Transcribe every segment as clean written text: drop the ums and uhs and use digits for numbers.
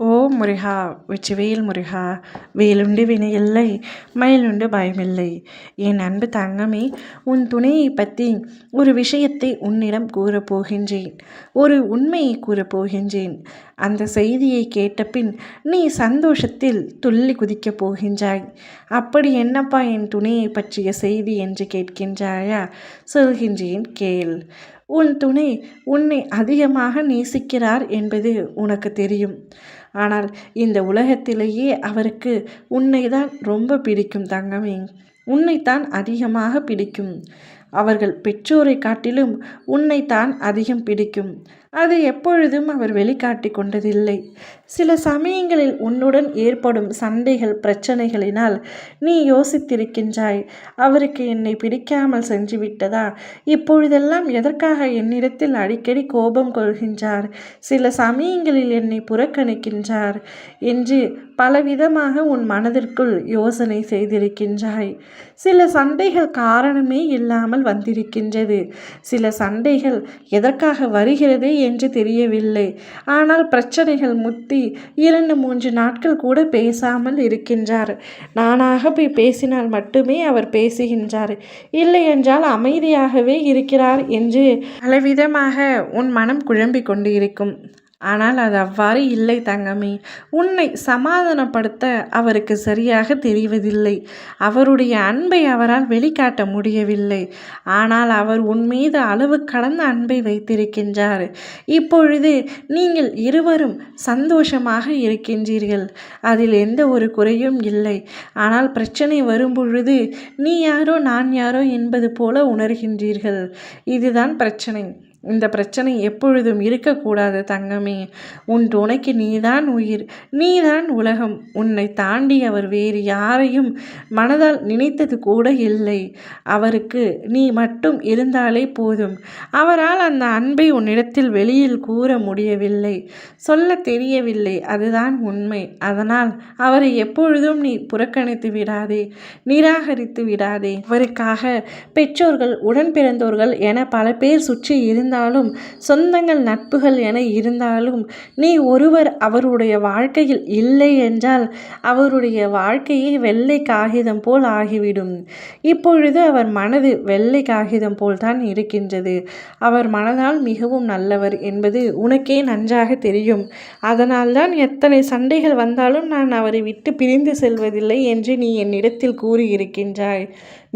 ஓ முருகா! வெற்றிவேல் முருகா! வேலுண்டு வினையில்லை, மயிலுண்டு பயமில்லை. என் அன்பு தங்கமே, உன் துணையைப் பற்றி ஒரு விஷயத்தை உன்னிடம் கூறப்போகின்றேன். ஒரு உண்மையை கூறப்போகின்றேன். அந்த செய்தியை கேட்டபின் நீ சந்தோஷத்தில் துள்ளி குதிக்கப் போகின்றாய். அப்படி என்னப்பா என் துணையை பற்றிய செய்தி என்று கேட்கின்றாயா? சொல்கின்றேன் கேள். உன் துணை உன்னை அதிகமாக நேசிக்கிறார் என்பது உனக்கு தெரியும். ஆனால் இந்த உலகத்திலேயே அவருக்கு உன்னைதான் ரொம்ப பிடிக்கும் தங்கமே. உன்னைத்தான் அதிகமாக பிடிக்கும். அவர்கள் பெற்றோரை காட்டிலும் உன்னைத்தான் அதிகம் பிடிக்கும். அது எப்பொழுதும் அவர் வெளிக்காட்டி கொண்டதில்லை. சில சமயங்களில் உன்னுடன் ஏற்படும் சண்டைகள் பிரச்சனைகளினால் நீ யோசித்திருக்கின்றாய், அவருக்கு என்னை பிடிக்காமல் சென்றுவிட்டதா? இப்பொழுதெல்லாம் எதற்காக என்னிடத்தில் அடிக்கடி கோபம் கொள்கின்றார்? சில சமயங்களில் என்னை புறக்கணிக்கின்றார் என்று பலவிதமாக உன் மனதிற்குள் யோசனை செய்திருக்கின்றாய். சில சண்டைகள் காரணமே இல்லாமல் வந்திருக்கின்றது. சில சண்டைகள் எதற்காக வருகிறது என்று தெரியவில்லை. ஆனால் பிரச்சனைகள் முத்தி 2-3 நாட்கள் கூட பேசாமல் இருக்கின்றார். நானாக போய் பேசினால் மட்டுமே அவர் பேசுகின்றார், இல்லை என்றால் அமைதியாகவே இருக்கிறார் என்று பலவிதமாக உன் மனம் குழம்பிக் கொண்டு இருக்கும். ஆனால் அது அவ்வாறு இல்லை தங்கமே. உன்னை சமாதானப்படுத்த அவருக்கு சரியாக தெரிவதில்லை. அவருடைய அன்பை அவரால் வெளிக்காட்ட முடியவில்லை. ஆனால் அவர் உன் மீது அளவு கடந்த அன்பை வைத்திருக்கின்றார். இப்பொழுது நீங்கள் இருவரும் சந்தோஷமாக இருக்கின்றீர்கள். அதில் எந்த ஒரு குறையும் இல்லை. ஆனால் பிரச்சனை வரும்பொழுது நீ யாரோ நான் யாரோ என்பது போல உணர்கின்றீர்கள். இதுதான் பிரச்சனை. இந்த பிரச்சனை எப்பொழுதும் இருக்கக்கூடாது தங்கமே. உன் துணைக்கு நீதான் உயிர், நீதான் உலகம். உன்னை தாண்டி அவர் வேறு யாரையும் மனதால் நினைத்தது கூட இல்லை. அவருக்கு நீ மட்டும் இருந்தாலே போதும். அவரால் அந்த அன்பை உன்னிடத்தில் வெளியில் கூற முடியவில்லை, சொல்ல தெரியவில்லை. அதுதான் உண்மை. அதனால் அவரை எப்பொழுதும் நீ புறக்கணித்து விடாதே, நிராகரித்து விடாதே. அவருக்காக பெற்றோர்கள், உடன் பிறந்தோர்கள் என பல பேர் சுற்றி இருந்தாலும், சொந்தங்கள், நட்புகள் என இருந்தாலும், நீ ஒருவர் அவருடைய வாழ்க்கையில் இல்லை என்றால் அவருடைய வாழ்க்கையே வெள்ளை காகிதம் போல் ஆகிவிடும். இப்பொழுது அவர் மனது வெள்ளை காகிதம் போல் தான் இருக்கின்றது. அவர் மனதால் மிகவும் நல்லவர் என்பது உனக்கே நன்றாக தெரியும். அதனால்தான் எத்தனை சண்டைகள் வந்தாலும் நான் அவரை விட்டு பிரிந்து செல்வதில்லை என்று நீ என்னிடத்தில் கூறியிருக்கின்றாய்.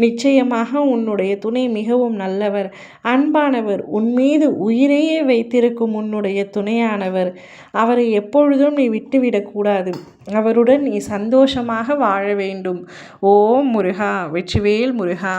நிச்சயமாக உன்னுடைய துணை மிகவும் நல்லவர், அன்பானவர். உன் மீது உயிரையே வைத்திருக்கும் உன்னுடைய துணையானவர். அவரை எப்பொழுதும் நீ விட்டுவிடக்கூடாது. அவருடன் நீ சந்தோஷமாக வாழ வேண்டும். ஓம் முருகா! வெற்றிவேல் முருகா!